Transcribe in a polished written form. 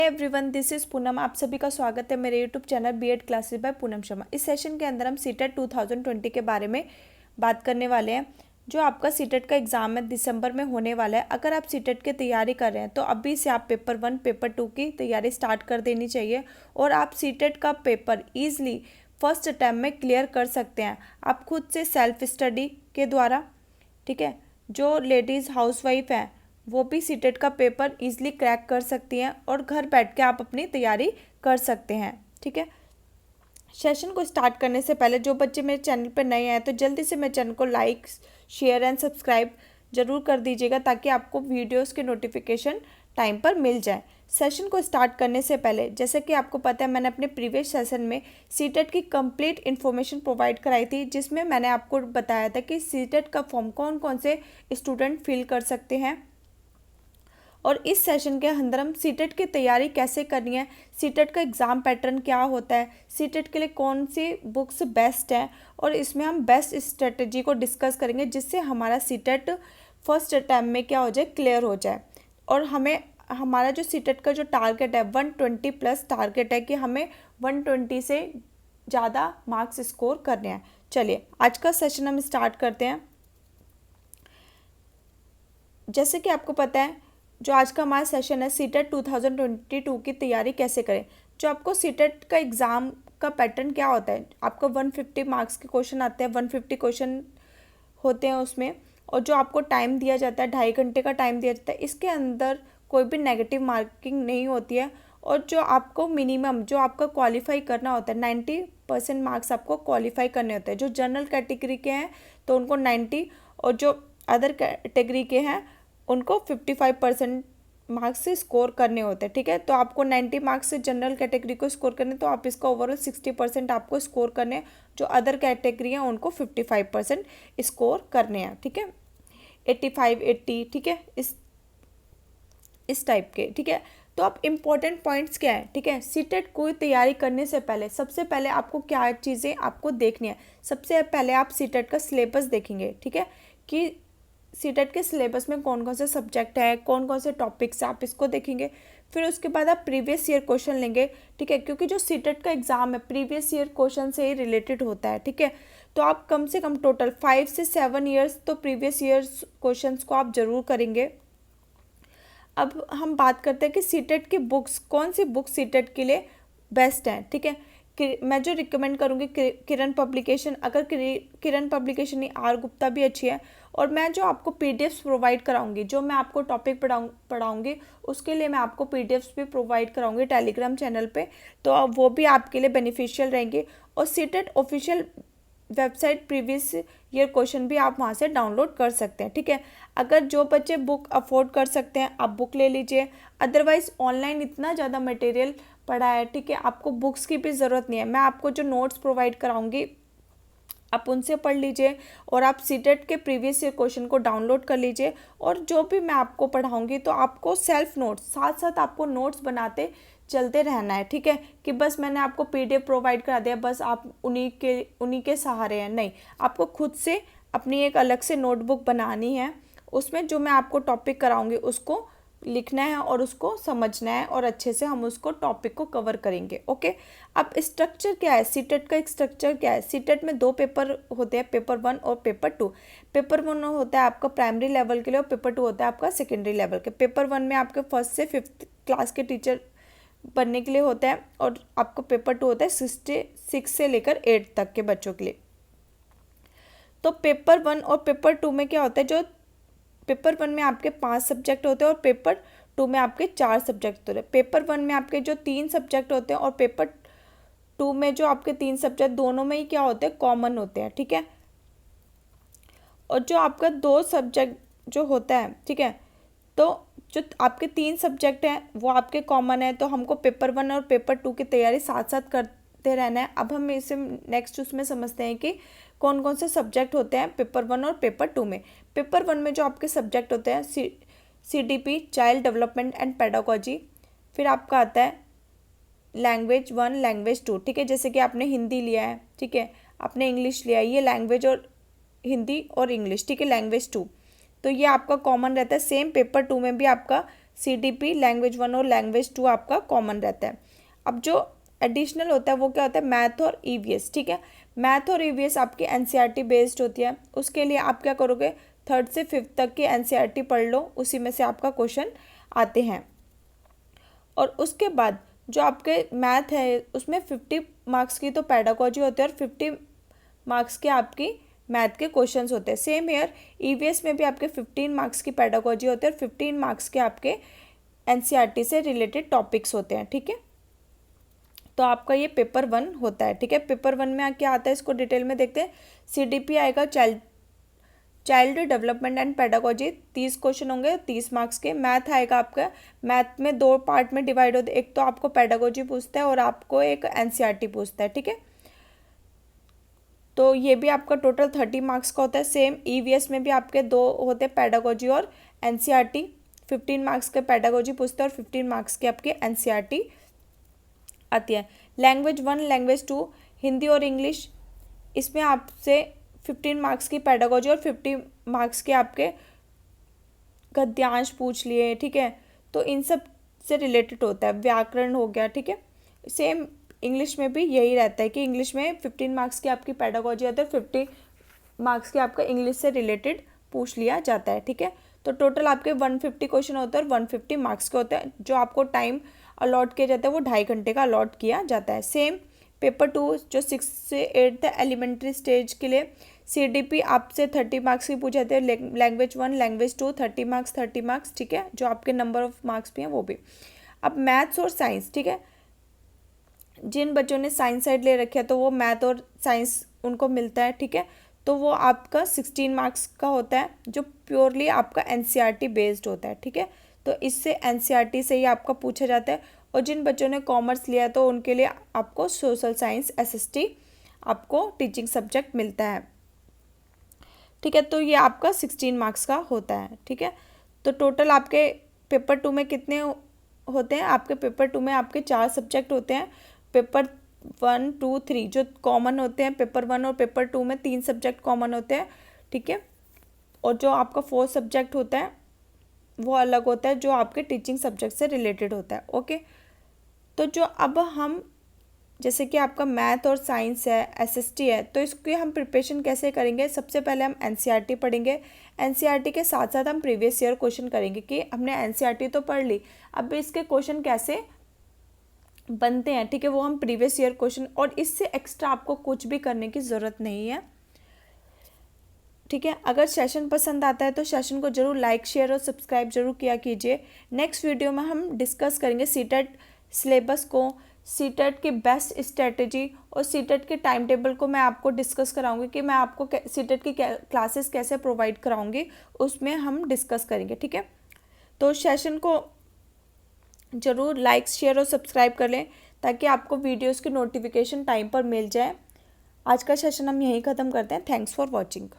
Everyone, this is Poonam. आप सभी का स्वागत है मेरे YouTube channel BEd classes by Poonam Sharma. इस सेशन के अंदर हम सीटेट 2020 के बारे में बात करने वाले हैं। जो आपका सीटेट का एग्ज़ाम है दिसंबर में होने वाला है। अगर आप सीटेट की तैयारी कर रहे हैं तो अभी से आप पेपर 1 पेपर 2 की तैयारी स्टार्ट कर देनी चाहिए और आप सीटेट का पेपर ईजिली फर्स्ट अटैम्प्ट में क्लियर कर सकते हैं आप खुद से सेल्फ स्टडी के द्वारा। ठीक है, जो लेडीज़ हाउसवाइफ हैं वो भी सीटेट का पेपर इजीली क्रैक कर सकती हैं और घर बैठ के आप अपनी तैयारी कर सकते हैं। ठीक है, सेशन को स्टार्ट करने से पहले जो बच्चे मेरे चैनल पर नए आए तो जल्दी से मेरे चैनल को लाइक, शेयर एंड सब्सक्राइब जरूर कर दीजिएगा ताकि आपको वीडियोस के नोटिफिकेशन टाइम पर मिल जाए। सेशन को स्टार्ट करने से पहले जैसे कि आपको पता है मैंने अपने प्रीवियस सेशन में सीटेट की कंप्लीट इन्फॉर्मेशन प्रोवाइड कराई थी, जिसमें मैंने आपको बताया था कि सीटेट का फॉर्म कौन कौन से स्टूडेंट फिल कर सकते हैं और इस सेशन के अंदर हम सीटेट की तैयारी कैसे करनी है, सीटेट का एग्ज़ाम पैटर्न क्या होता है, सीटेट के लिए कौन सी बुक्स बेस्ट हैं और इसमें हम बेस्ट स्ट्रेटजी को डिस्कस करेंगे जिससे हमारा सीटेट फर्स्ट अटैम्प्ट में क्या हो जाए, क्लियर हो जाए। और हमें हमारा जो सीटेट का जो टारगेट है 120 प्लस टारगेट है कि हमें 120 से ज़्यादा मार्क्स स्कोर करने हैं। चलिए आज का सेशन हम स्टार्ट करते हैं। जैसे कि आपको पता है जो आज का हमारा सेशन है सीटेट 2022 की तैयारी कैसे करें। जो आपको सीटेट का एग्ज़ाम का पैटर्न क्या होता है, आपको 150 मार्क्स के क्वेश्चन आते हैं, 150 क्वेश्चन होते हैं उसमें, और जो आपको टाइम दिया जाता है 2.5 घंटे का टाइम दिया जाता है। इसके अंदर कोई भी नेगेटिव मार्किंग नहीं होती है और जो आपको मिनिमम जो आपका क्वालिफाई करना होता है 90% मार्क्स आपको क्वालिफाई करने होते हैं। जो जनरल कैटेगरी के हैं तो उनको 90 और जो अदर कैटेगरी के हैं उनको 55% मार्क्स से स्कोर करने होते हैं। ठीक है, तो आपको 90 मार्क्स से जनरल कैटेगरी को स्कोर करने तो आप इसका ओवरऑल 60% आपको स्कोर करने, जो अदर कैटेगरी हैं उनको 55% स्कोर करने हैं। ठीक है, 85 80, ठीक है, इस टाइप के। ठीक है, तो आप इम्पोर्टेंट पॉइंट्स क्या है। ठीक है, सीटेट कोई तैयारी करने से पहले सबसे पहले आपको क्या चीज़ें आपको देखनी है। सबसे पहले आप सीटेट का सिलेबस देखेंगे। ठीक है, कि सीटेट के सिलेबस में कौन कौन से सब्जेक्ट है, कौन कौन से टॉपिक्स हैं, आप इसको देखेंगे। फिर उसके बाद आप प्रीवियस ईयर क्वेश्चन लेंगे। ठीक है, क्योंकि जो सीटेट का एग्ज़ाम है प्रीवियस ईयर क्वेश्चन से ही रिलेटेड होता है। ठीक है, तो आप कम से कम टोटल 5 से 7 ईयर्स तो प्रीवियस ईयर्स क्वेश्चन को आप ज़रूर करेंगे। अब हम बात करते हैं कि सीटेट की बुक्स, कौन सी बुक सीटेट के लिए बेस्ट हैं। ठीक है, मैं जो रिकमेंड करूँगी किरण पब्लिकेशन, अगर किरण पब्लिकेशन नहीं आर गुप्ता भी अच्छी है। और मैं जो आपको पीडीएफ्स प्रोवाइड कराऊंगी, जो मैं आपको टॉपिक पढ़ाऊंगी उसके लिए मैं आपको पीडीएफ्स भी प्रोवाइड कराऊंगी टेलीग्राम चैनल पे, तो वो भी आपके लिए बेनिफिशियल रहेंगे। और CTET official website previous year question भी आप वहाँ से डाउनलोड कर सकते हैं। ठीक है, अगर जो बच्चे बुक अफोर्ड कर सकते हैं आप बुक ले लीजिए, अदरवाइज़ ऑनलाइन इतना ज़्यादा मटेरियल पड़ा है। ठीक है, आपको बुक्स की भी ज़रूरत नहीं है। मैं आपको जो नोट्स प्रोवाइड कराऊंगी आप उनसे पढ़ लीजिए और आप सीटेट के प्रीवियस ईयर क्वेश्चन को डाउनलोड कर लीजिए। और जो भी मैं आपको पढ़ाऊंगी तो आपको सेल्फ नोट्स साथ साथ आपको नोट्स बनाते चलते रहना है। ठीक है, कि बस मैंने आपको पीडीएफ प्रोवाइड करा दिया बस आप उन्हीं के सहारे हैं, नहीं, आपको खुद से अपनी एक अलग से नोटबुक बनानी है। उसमें जो मैं आपको टॉपिक कराऊंगी उसको लिखना है और उसको समझना है और अच्छे से हम उसको टॉपिक को कवर करेंगे। ओके, अब स्ट्रक्चर क्या है, सीटेट का एक स्ट्रक्चर क्या है। सीटेट में 2 पेपर होते हैं, पेपर 1 और पेपर 2। पेपर 1 होता है आपका प्राइमरी लेवल के लिए और पेपर 2 होता है आपका सेकेंडरी लेवल के। पेपर 1 में आपके 1st से 5th क्लास के टीचर बनने के लिए होता है और आपका पेपर 2 होता है 6 से लेकर 8 तक के बच्चों के लिए। तो पेपर 1 और पेपर 2 में क्या होता है, जो पेपर 1 में आपके 5 सब्जेक्ट होते हैं और पेपर 2 में आपके 4 सब्जेक्ट होते हैं। पेपर 1 में आपके जो 3 सब्जेक्ट होते हैं और पेपर 2 में जो आपके 3 सब्जेक्ट दोनों में ही क्या होते हैं, कॉमन होते हैं। ठीक है, और जो आपका 2 सब्जेक्ट जो होता है, ठीक है, तो जो आपके 3 सब्जेक्ट हैं वो आपके कॉमन है, तो हमको पेपर 1 और पेपर 2 की तैयारी साथ साथ करते रहना है। अब हम इसे नेक्स्ट उसमें समझते हैं कि कौन कौन से सब्जेक्ट होते हैं पेपर 1 और पेपर 2 में। पेपर 1 में जो आपके सब्जेक्ट होते हैं CDP child development and pedagogy, फिर आपका आता है लैंग्वेज 1 लैंग्वेज 2। ठीक है, जैसे कि आपने हिंदी लिया है, ठीक है, आपने इंग्लिश लिया है, ये लैंग्वेज और हिंदी और इंग्लिश, ठीक है, लैंग्वेज 2, तो ये आपका कॉमन रहता है। सेम पेपर 2 में भी आपका CDP लैंग्वेज 1 और लैंग्वेज 2 आपका कॉमन रहता है। अब जो एडिशनल होता है वो क्या होता है, मैथ और EVS, ठीक है। मैथ और EVS आपकी NCERT बेस्ड होती है। उसके लिए आप क्या करोगे, 3rd से 5th तक की NCERT पढ़ लो, उसी में से आपका क्वेश्चन आते हैं। और उसके बाद जो आपके मैथ है उसमें 50 मार्क्स की तो पेडागोजी होती है और 50 मार्क्स के आपकी मैथ के क्वेश्चंस होते हैं। सेम ईयर EVS में भी आपके 15 मार्क्स की पेडागोजी होती है और 15 मार्क्स के आपके NCERT से रिलेटेड टॉपिक्स होते हैं, ठीक है। तो आपका ये पेपर 1 होता है, ठीक है। पेपर 1 में क्या आता है इसको डिटेल में देखते हैं। CDP आएगा child development and pedagogy, 30 question होंगे 30 मार्क्स के। मैथ आएगा आपका, मैथ में 2 पार्ट में डिवाइड होते हैं, एक तो आपको पेडागोजी पूछता है और आपको एक NCERT पूछता है, ठीक है। तो ये भी आपका टोटल 30 मार्क्स का होता है। सेम EVS में भी आपके 2 होते हैं, पेडागोजी और NCERT। 15 मार्क्स के पेडागोजी पूछते हैं और 15 मार्क्स के आपके NCERT आती है। लैंग्वेज 1 लैंग्वेज 2 हिंदी और इंग्लिश, इसमें आपसे 15 मार्क्स की पेडागोजी और 50 मार्क्स के आपके गद्यांश पूछ लिए, ठीक है। तो इन सब से रिलेटेड होता है, व्याकरण हो गया, ठीक है। सेम इंग्लिश में भी यही रहता है कि इंग्लिश में 15 मार्क्स की आपकी पेडागोजी आती है, 50 मार्क्स के आपका इंग्लिश से रिलेटेड पूछ लिया जाता है, ठीक है। तो टोटल आपके 150 क्वेश्चन होते हैं और 150 मार्क्स के होते हैं। जो आपको टाइम अलॉट किया जाता है वो 2.5 घंटे का अलॉट किया जाता है। सेम पेपर 2 जो 6 से 8 एलिमेंट्री स्टेज के लिए CDP आपसे 30 मार्क्स की पूछे जाते हैं। लैंग्वेज 1 लैंग्वेज 2 30 मार्क्स, ठीक है, जो आपके नंबर ऑफ मार्क्स भी हैं वो भी। अब मैथ्स और साइंस, ठीक है, जिन बच्चों ने साइंस साइड ले रखा है तो वो मैथ और साइंस उनको मिलता है, ठीक है। तो वो आपका 16 मार्क्स का होता है जो प्योरली आपका NCERT बेस्ड होता है, ठीक है। तो इससे NCERT से ही आपका पूछा जाता है। और जिन बच्चों ने कॉमर्स लिया है तो उनके लिए आपको सोशल साइंस SST आपको टीचिंग सब्जेक्ट मिलता है, ठीक है। तो ये आपका 16 मार्क्स का होता है, ठीक है। तो टोटल आपके पेपर 2 में कितने होते हैं, आपके पेपर 2 में आपके 4 सब्जेक्ट होते हैं। पेपर 1 2 3 जो कॉमन होते हैं, पेपर 1 और पेपर 2 में 3 सब्जेक्ट कॉमन होते हैं, ठीक है। और जो आपका 4 सब्जेक्ट होता है वो अलग होता है, जो आपके टीचिंग सब्जेक्ट से रिलेटेड होता है, ओके। तो जो अब हम जैसे कि आपका मैथ और साइंस है, SST है, तो इसकी हम प्रिपरेशन कैसे करेंगे। सबसे पहले हम NCERT पढ़ेंगे। NCERT के साथ साथ हम प्रीवियस ईयर क्वेश्चन करेंगे कि हमने NCERT तो पढ़ ली, अब इसके क्वेश्चन कैसे बनते हैं, ठीक है, वो हम प्रीवियस ईयर क्वेश्चन, और इससे एक्स्ट्रा आपको कुछ भी करने की ज़रूरत नहीं है, ठीक है। अगर सेशन पसंद आता है तो सेशन को जरूर लाइक शेयर और सब्सक्राइब जरूर किया कीजिए। नेक्स्ट वीडियो में हम डिस्कस करेंगे CTET सिलेबस को, CTET की बेस्ट स्ट्रेटजी और CTET के टाइम टेबल को मैं आपको डिस्कस कराऊंगी कि मैं आपको CTET की क्लासेस कैसे प्रोवाइड कराऊंगी, उसमें हम डिस्कस करेंगे, ठीक है। तो सेशन को ज़रूर लाइक शेयर और सब्सक्राइब कर लें ताकि आपको वीडियोज़ की नोटिफिकेशन टाइम पर मिल जाए। आज का सेशन हम यहीं ख़त्म करते हैं। Thanks for watching.